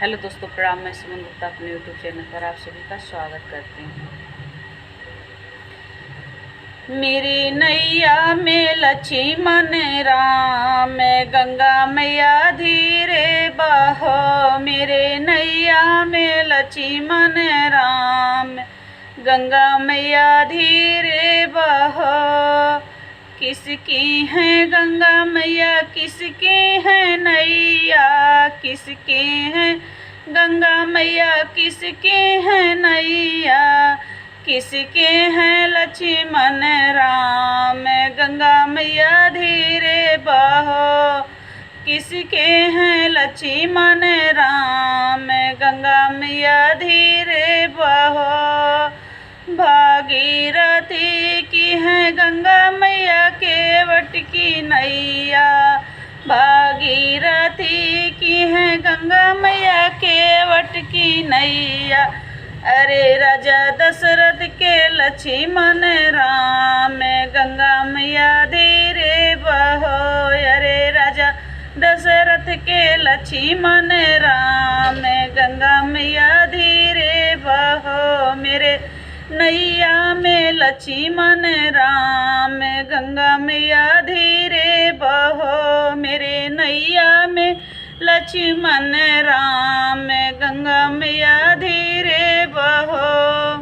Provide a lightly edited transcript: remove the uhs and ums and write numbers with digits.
Hello दोस्तों, प्रणाम। मैं सुमन गुप्ता अपने यूट्यूब चैनल पर आप सभी का स्वागत करती हूँ। मेरी नैया में लक्ष्मण राम, गंगा मैया धीरे बहो। मेरे नैया में लक्ष्मण राम, गंगा मैया धीरे बहो। किसकी है गंगा मैया, किसकी है नैया, किसके हैं गंगा मैया, किसके हैं नैया, किसके हैं लक्ष्मण राम, गंगा मैया धीरे बहो। किसके हैं लक्ष्मण राम, गंगा मैया धीरे बहो। भागीरथी की है गंगा मैया केवट की नैया, भागीरथी की है गंगा मैया केवट की नैया। अरे राजा दशरथ के लक्ष्मण राम, गंगा मैया धीरे बहो। अरे राजा दशरथ के लक्ष्मण राम, गंगा मैया धीरे बहो। मेरे नैया में लक्ष्मण राम, गंगा मैया धीरे बहो। मेरे नैया में लक्ष्मण राम, गंगा मैया धीरे